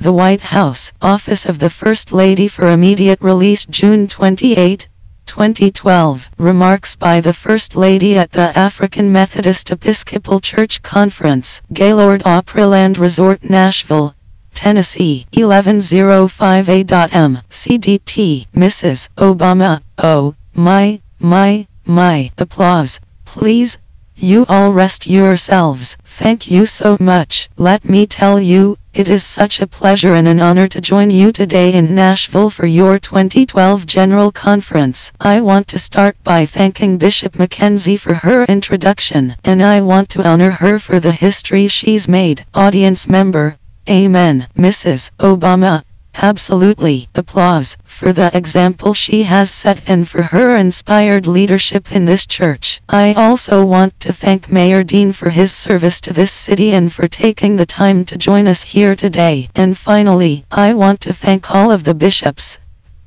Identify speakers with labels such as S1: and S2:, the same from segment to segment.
S1: The White House, Office of the First Lady for immediate release June 28, 2012. Remarks by the First Lady at the African Methodist Episcopal Church Conference, Gaylord Opryland Resort, Nashville, Tennessee, 11058 CDT. Mrs. Obama, oh, my. Applause. Please. You all rest yourselves. Thank you so much. Let me tell you, it is such a pleasure and an honor to join you today in Nashville for your 2012 General Conference. I want to start by thanking Bishop Mackenzie for her introduction, and I want to honor her for the history she's made. Audience member, Amen. Mrs. Obama, absolutely. Applause for the example she has set and for her inspired leadership in this church. I also want to thank Mayor Dean for his service to this city and for taking the time to join us here today. And finally, I want to thank all of the bishops,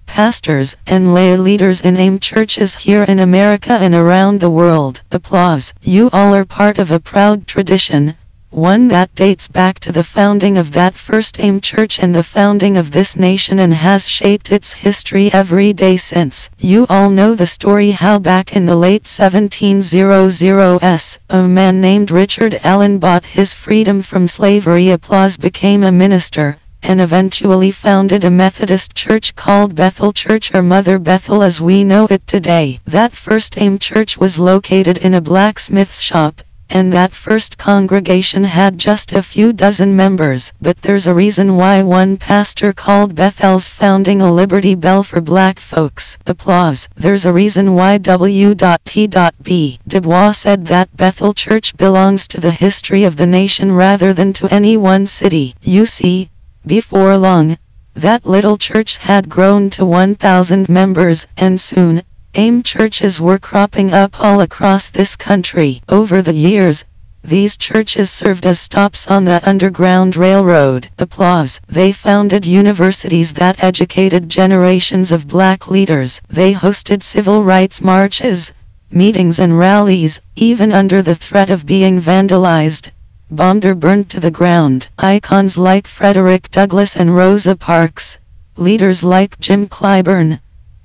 S1: pastors, and lay leaders in A.M.E churches here in America and around the world. Applause. You all are part of a proud tradition, one that dates back to the founding of that first A.M.E church and the founding of this nation and has shaped its history every day since. You all know the story how back in the late 1700s, a man named Richard Allen bought his freedom from slavery. Applause. Became a minister, and eventually founded a Methodist church called Bethel Church, or Mother Bethel as we know it today. That first A.M.E church was located in a blacksmith's shop, and that first congregation had just a few dozen members. But there's a reason why one pastor called Bethel's founding a Liberty Bell for black folks. Applause. There's a reason why W.P.B. Du Bois said that Bethel Church belongs to the history of the nation rather than to any one city. You see, before long, that little church had grown to 1,000 members, and soon, A.M.E churches were cropping up all across this country. Over the years, these churches served as stops on the Underground Railroad. Applause. They founded universities that educated generations of black leaders. They hosted civil rights marches, meetings and rallies, even under the threat of being vandalized, bombed or burned to the ground. Icons like Frederick Douglass and Rosa Parks, leaders like Jim Clyburn,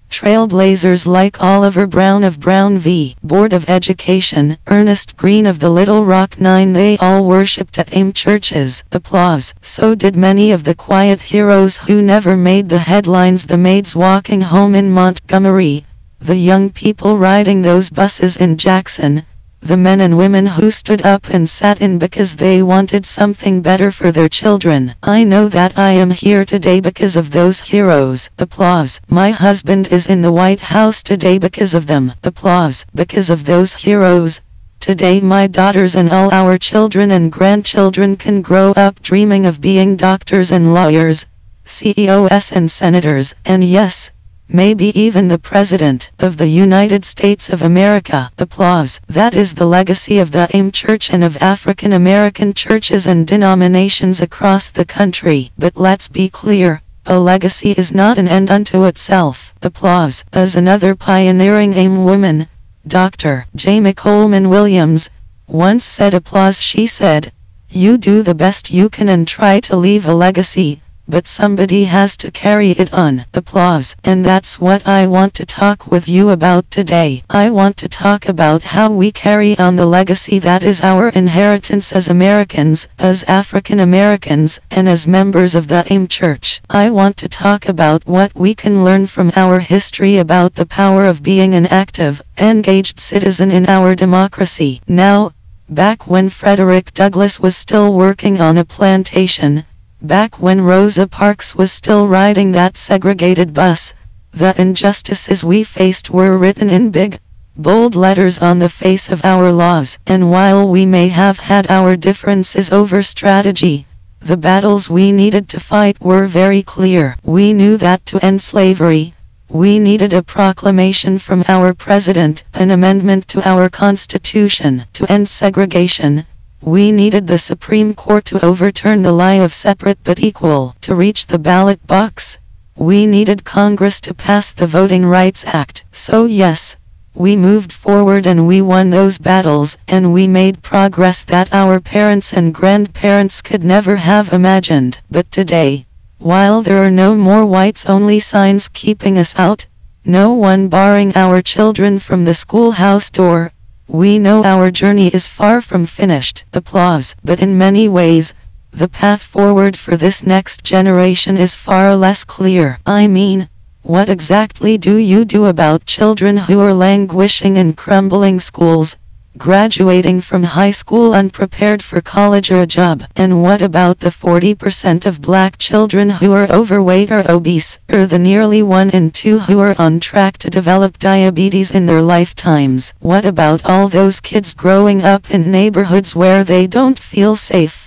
S1: trailblazers like Oliver Brown of Brown v. Board of Education, Ernest Green of the Little Rock Nine, they all worshipped at A.M.E churches. Applause. So did many of the quiet heroes who never made the headlines: the maids walking home in Montgomery, the young people riding those buses in Jackson, the men and women who stood up and sat in because they wanted something better for their children. I know that I am here today because of those heroes. Applause. My husband is in the White House today because of them. Applause. Because of those heroes, today my daughters and all our children and grandchildren can grow up dreaming of being doctors and lawyers, CEOs and senators, and yes, maybe even the President of the United States of America. Applause. That is the legacy of the A.M.E Church and of African American churches and denominations across the country. But let's be clear, a legacy is not an end unto itself. Applause. As another pioneering A.M.E woman, Dr. Jamie Coleman Williams, once said, applause, she said, "You do the best you can and try to leave a legacy, but somebody has to carry it on." Applause. And that's what I want to talk with you about today. I want to talk about how we carry on the legacy that is our inheritance as Americans, as African Americans, and as members of the A.M.E Church. I want to talk about what we can learn from our history about the power of being an active, engaged citizen in our democracy. Now, back when Frederick Douglass was still working on a plantation, back when Rosa Parks was still riding that segregated bus, the injustices we faced were written in big, bold letters on the face of our laws. And while we may have had our differences over strategy, the battles we needed to fight were very clear. We knew that to end slavery, we needed a proclamation from our president, an amendment to our Constitution. To end segregation, we needed the Supreme Court to overturn the lie of separate but equal. To reach the ballot box, we needed Congress to pass the Voting Rights Act. So yes, we moved forward and we won those battles, and we made progress that our parents and grandparents could never have imagined. But today, While there are no more whites-only signs keeping us out, no one barring our children from the schoolhouse door, we know our journey is far from finished. Applause. But in many ways, the path forward for this next generation is far less clear. I mean, what exactly do you do about children who are languishing in crumbling schools, graduating from high school unprepared for college or a job? And what about the 40% of black children who are overweight or obese, or the nearly 1 in 2 who are on track to develop diabetes in their lifetimes? What about all those kids growing up in neighborhoods where they don't feel safe?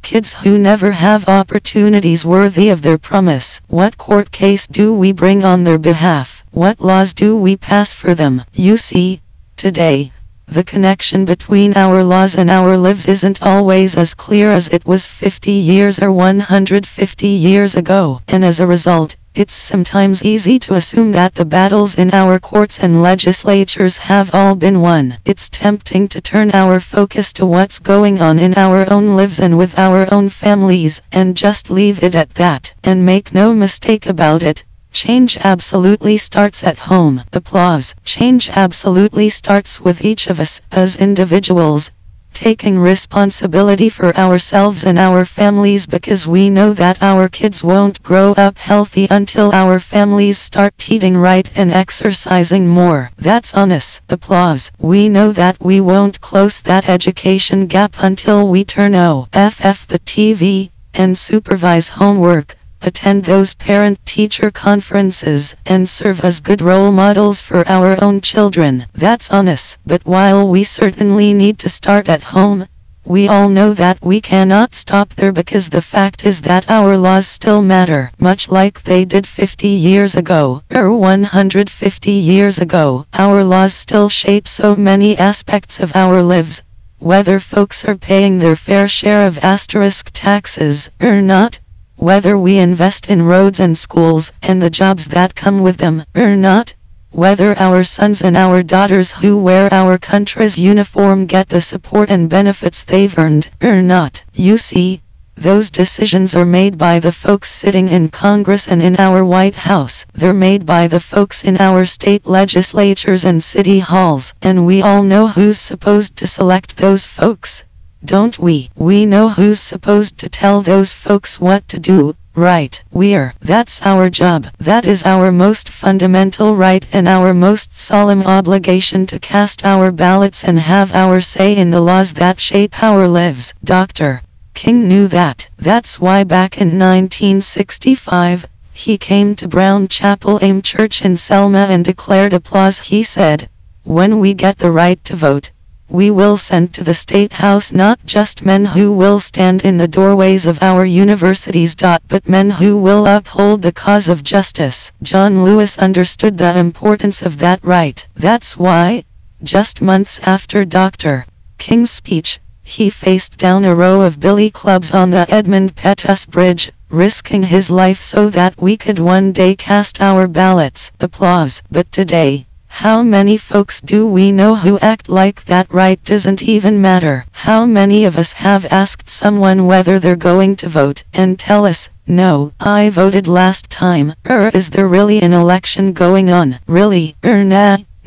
S1: Kids who never have opportunities worthy of their promise. What court case do we bring on their behalf? What laws do we pass for them? You see, today, the connection between our laws and our lives isn't always as clear as it was 50 years or 150 years ago. And as a result, it's sometimes easy to assume that the battles in our courts and legislatures have all been won. It's tempting to turn our focus to what's going on in our own lives and with our own families, and just leave it at that. And make no mistake about it, change absolutely starts at home. Applause. Change absolutely starts with each of us, as individuals, taking responsibility for ourselves and our families, because we know that our kids won't grow up healthy until our families start eating right and exercising more. That's on us. Applause. We know that we won't close that education gap until we turn off the TV, and supervise homework, attend those parent-teacher conferences, and serve as good role models for our own children. That's on us. But while we certainly need to start at home, we all know that we cannot stop there, because the fact is that our laws still matter, much like they did 50 years ago, or 150 years ago. Our laws still shape so many aspects of our lives, whether folks are paying their fair share of asterisk taxes or not, whether we invest in roads and schools and the jobs that come with them or not, whether our sons and our daughters who wear our country's uniform get the support and benefits they've earned or not. You see, those decisions are made by the folks sitting in Congress and in our White House. They're made by the folks in our state legislatures and city halls, and we all know who's supposed to select those folks. Don't we? We know who's supposed to tell those folks what to do, right? We're. That's our job. That is our most fundamental right and our most solemn obligation, to cast our ballots and have our say in the laws that shape our lives. Dr. King knew that. That's why back in 1965, he came to Brown Chapel A.M.E. Church in Selma and declared, applause, he said, "When we get the right to vote, we will send to the State House not just men who will stand in the doorways of our universities, but men who will uphold the cause of justice." John Lewis understood the importance of that right. That's why, just months after Dr. King's speech, he faced down a row of billy clubs on the Edmund Pettus Bridge, risking his life so that we could one day cast our ballots. Applause. But today, how many folks do we know who act like that right doesn't even matter? How many of us have asked someone whether they're going to vote and tell us, "No, I voted last time," or "Is there really an election going on? Really?" or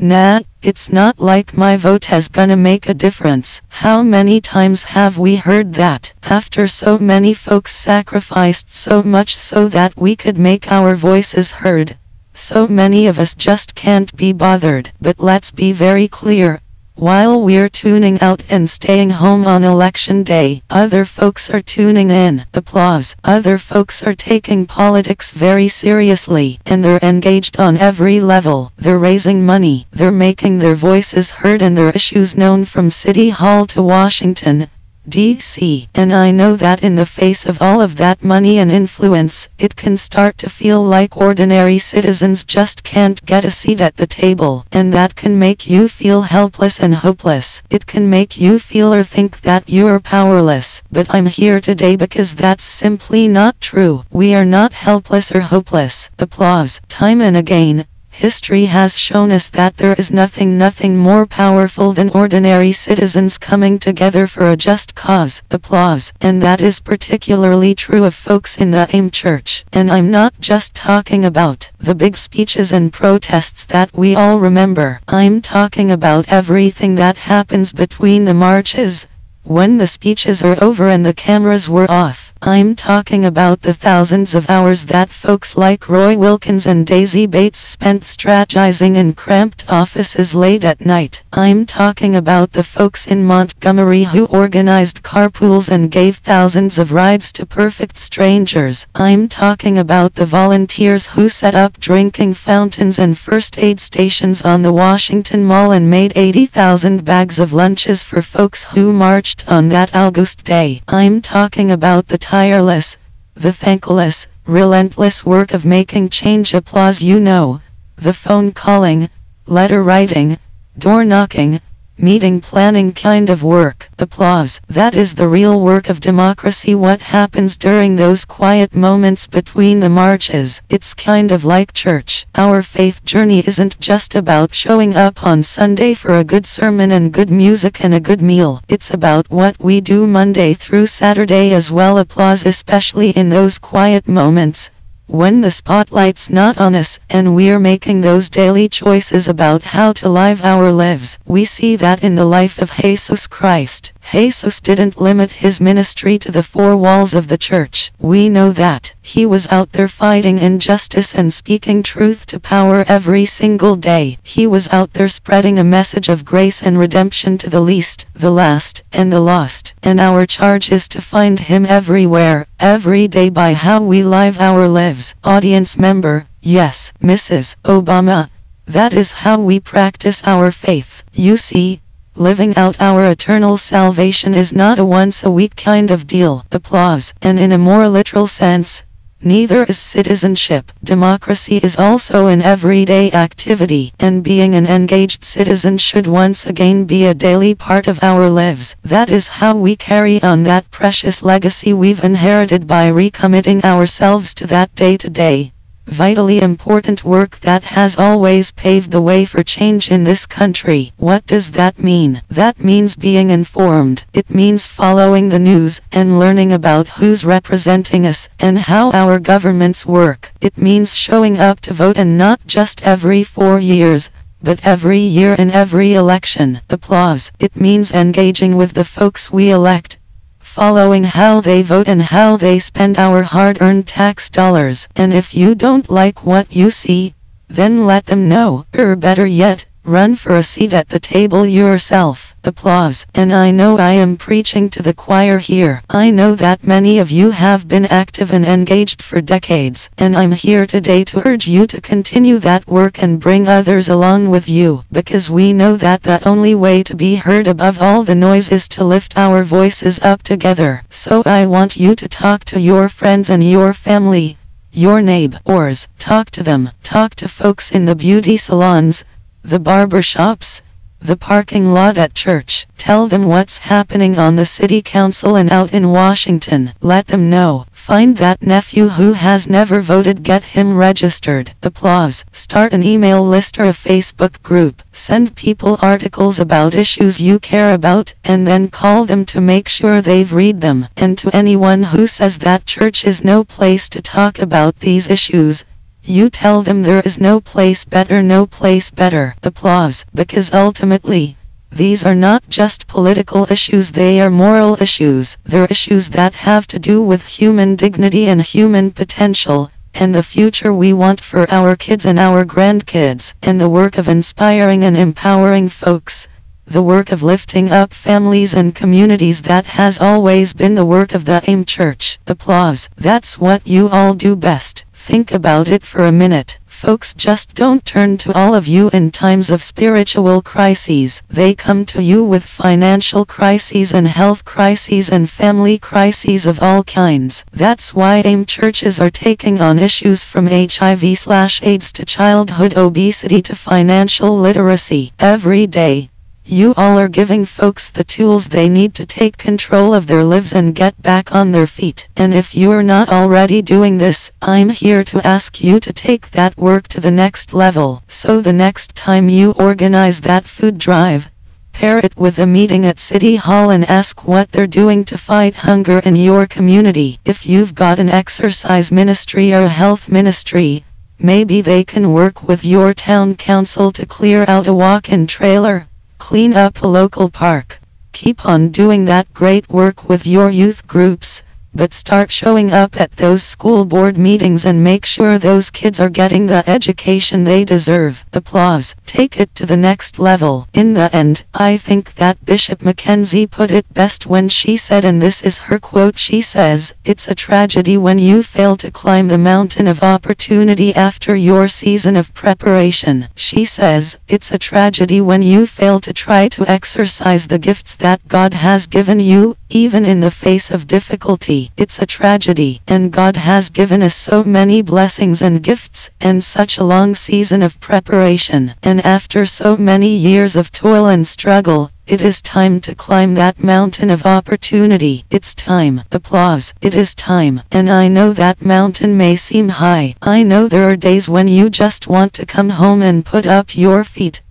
S1: Nah, it's not like my vote has gonna make a difference." How many times have we heard that, after so many folks sacrificed so much so that we could make our voices heard? So many of us just can't be bothered. But let's be very clear. While we're tuning out and staying home on election day, other folks are tuning in. Applause. Other folks are taking politics very seriously, and they're engaged on every level. They're raising money, they're making their voices heard and their issues known from City Hall to Washington, D.C. And I know that in the face of all of that money and influence, it can start to feel like ordinary citizens just can't get a seat at the table. And that can make you feel helpless and hopeless. It can make you feel or think that you're powerless. But I'm here today because that's simply not true. We are not helpless or hopeless. Applause. Time and again, History has shown us that there is nothing more powerful than ordinary citizens coming together for a just cause. Applause. And that is particularly true of folks in the A.M.E. Church. And I'm not just talking about the big speeches and protests that we all remember. I'm talking about everything that happens between the marches, when the speeches are over and the cameras were off. I'm talking about the thousands of hours that folks like Roy Wilkins and Daisy Bates spent strategizing in cramped offices late at night. I'm talking about the folks in Montgomery who organized carpools and gave thousands of rides to perfect strangers. I'm talking about the volunteers who set up drinking fountains and first aid stations on the Washington Mall and made 80,000 bags of lunches for folks who marched on that August day. I'm talking about the tireless, the thankless, relentless work of making change. Applause. You know, the phone calling, letter writing, door knocking, meeting planning kind of work. Applause. That is the real work of democracy. What happens during those quiet moments between the marches? It's kind of like church. Our faith journey isn't just about showing up on Sunday for a good sermon and good music and a good meal. It's about what we do Monday through Saturday as well. Applause. Especially in those quiet moments, when the spotlight's not on us, and we're making those daily choices about how to live our lives. We see that in the life of Jesus Christ. Jesus didn't limit his ministry to the four walls of the church. We know that he was out there fighting injustice and speaking truth to power every single day. He was out there spreading a message of grace and redemption to the least, the last, and the lost. And our charge is to find him everywhere, every day by how we live our lives. Audience member, yes, Mrs. Obama. That is how we practice our faith. You see, living out our eternal salvation is not a once-a-week kind of deal. Applause. And in a more literal sense, neither is citizenship. Democracy is also an everyday activity, and being an engaged citizen should once again be a daily part of our lives. That is how we carry on that precious legacy we've inherited by recommitting ourselves to that day-to-day, vitally important work that has always paved the way for change in this country. What does that mean? That means being informed. It means following the news and learning about who's representing us and how our governments work. It means showing up to vote, and not just every 4 years, but every year in every election. Applause. It means engaging with the folks we elect, following how they vote and how they spend our hard-earned tax dollars. And if you don't like what you see, then let them know. Or better yet, run for a seat at the table yourself. Applause. And I know I am preaching to the choir here. I know that many of you have been active and engaged for decades, and I'm here today to urge you to continue that work and bring others along with you, because we know that the only way to be heard above all the noise is to lift our voices up together. So I want you to talk to your friends and your family, your neighbors. Talk to them. Talk to folks in the beauty salons, the barber shops, the parking lot at church. Tell them what's happening on the city council and out in Washington. Let them know. Find that nephew who has never voted. Get him registered. Applause. Start an email list or a Facebook group. Send people articles about issues you care about, and then call them to make sure they've read them. And to anyone who says that church is no place to talk about these issues, you tell them there is no place better, no place better. Applause. Because ultimately, these are not just political issues, they are moral issues. They're issues that have to do with human dignity and human potential, and the future we want for our kids and our grandkids. And the work of inspiring and empowering folks, the work of lifting up families and communities, that has always been the work of the A.M.E. Church. Applause. That's what you all do best. Think about it for a minute. Folks just don't turn to all of you in times of spiritual crises. They come to you with financial crises and health crises and family crises of all kinds. That's why A.M.E. churches are taking on issues from HIV/AIDS to childhood obesity to financial literacy every day. You all are giving folks the tools they need to take control of their lives and get back on their feet. And if you're not already doing this, I'm here to ask you to take that work to the next level. So the next time you organize that food drive, pair it with a meeting at City Hall and ask what they're doing to fight hunger in your community. If you've got an exercise ministry or a health ministry, maybe they can work with your town council to clear out a walk-in trailer, clean up a local park. Keep on doing that great work with your youth groups, but start showing up at those school board meetings and make sure those kids are getting the education they deserve. Applause. Take it to the next level. In the end, I think that Bishop Mackenzie put it best when she said, and this is her quote, she says, "It's a tragedy when you fail to climb the mountain of opportunity after your season of preparation." She says, "It's a tragedy when you fail to try to exercise the gifts that God has given you, even in the face of difficulty. It's a tragedy, and God has given us so many blessings and gifts, and such a long season of preparation, and after so many years of toil and struggle, it is time to climb that mountain of opportunity. It's time." Applause. It is time. And I know that mountain may seem high. I know there are days when you just want to come home and put up your feet,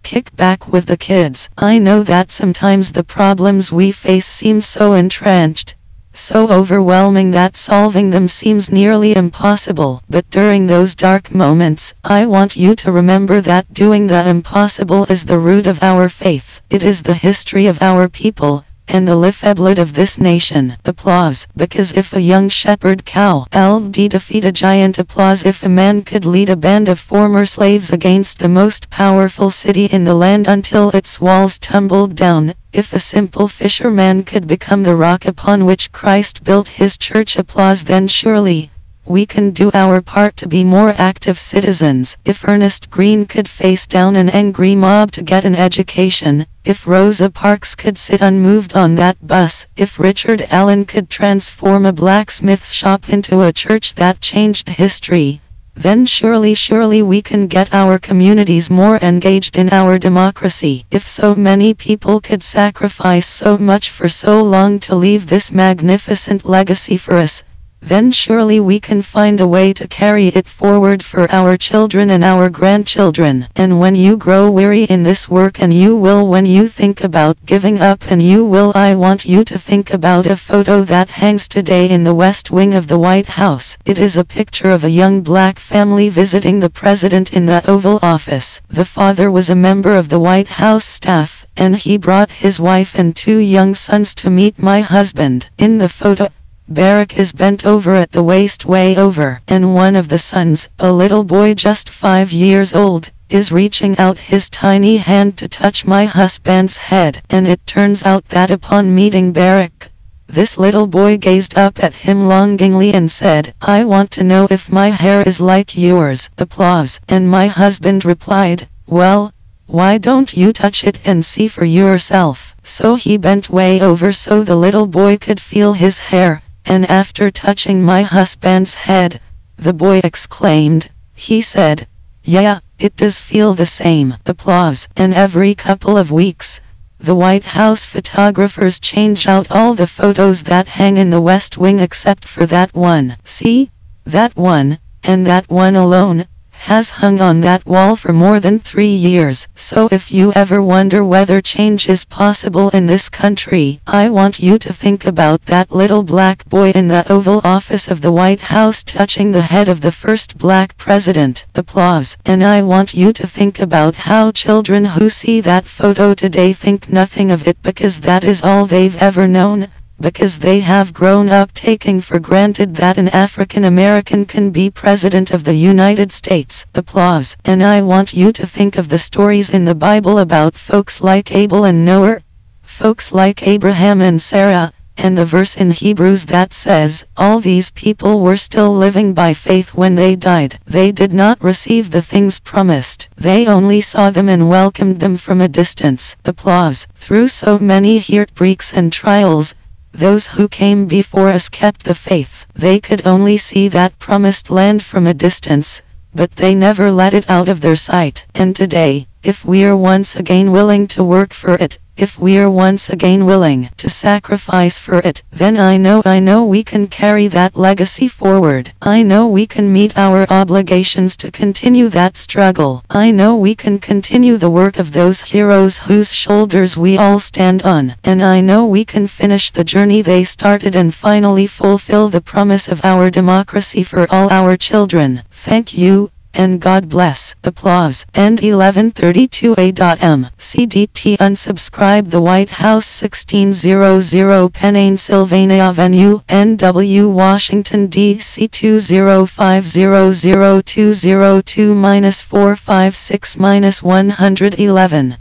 S1: kick back with the kids. I know that sometimes the problems we face seem so entrenched, so overwhelming that solving them seems nearly impossible. But during those dark moments, I want you to remember that doing the impossible is the root of our faith. It is the history of our people, and the lifeblood of this nation. Applause. Because if a young shepherd cow LD defeat a giant, applause, if a man could lead a band of former slaves against the most powerful city in the land until its walls tumbled down, if a simple fisherman could become the rock upon which Christ built his church, applause, then surely we can do our part to be more active citizens. If Ernest Green could face down an angry mob to get an education, if Rosa Parks could sit unmoved on that bus, if Richard Allen could transform a blacksmith's shop into a church that changed history, then surely we can get our communities more engaged in our democracy. If so many people could sacrifice so much for so long to leave this magnificent legacy for us, then surely we can find a way to carry it forward for our children and our grandchildren. And when you grow weary in this work, and you will when you think about giving up, and you will, I want you to think about a photo that hangs today in the West Wing of the White House. It is a picture of a young black family visiting the president in the Oval Office. The father was a member of the White House staff, and he brought his wife and 2 young sons to meet my husband. In the photo, Barack is bent over at the waist, way over, and one of the sons, a little boy just 5 years old, is reaching out his tiny hand to touch my husband's head. And it turns out that upon meeting Barack, this little boy gazed up at him longingly and said, "I want to know if my hair is like yours." Applause. And my husband replied, "Well, why don't you touch it and see for yourself?" So he bent way over so the little boy could feel his hair. And after touching my husband's head, the boy exclaimed, he said, "Yeah, it does feel the same." Applause. And every couple of weeks, the White House photographers change out all the photos that hang in the West Wing except for that one. See? That one, and that one alone, has hung on that wall for more than 3 years. So if you ever wonder whether change is possible in this country, I want you to think about that little black boy in the Oval Office of the White House touching the head of the first black president. Applause. And I want you to think about how children who see that photo today think nothing of it because that is all they've ever known, because they have grown up taking for granted that an African American can be President of the United States. Applause. And I want you to think of the stories in the Bible about folks like Abel and Noah, folks like Abraham and Sarah, and the verse in Hebrews that says, all these people were still living by faith when they died. They did not receive the things promised. They only saw them and welcomed them from a distance. Applause. Through so many heartbreaks and trials, those who came before us kept the faith. They could only see that promised land from a distance, but they never let it out of their sight. And today, if we're once again willing to work for it, if we're once again willing to sacrifice for it, then I know we can carry that legacy forward. I know we can meet our obligations to continue that struggle. I know we can continue the work of those heroes whose shoulders we all stand on. And I know we can finish the journey they started and finally fulfill the promise of our democracy for all our children. Thank you. And God bless. Applause. And 1132 A.M. CDT unsubscribe the White House 1600 Pennsylvania Avenue, NW Washington DC 20500-202-456-111.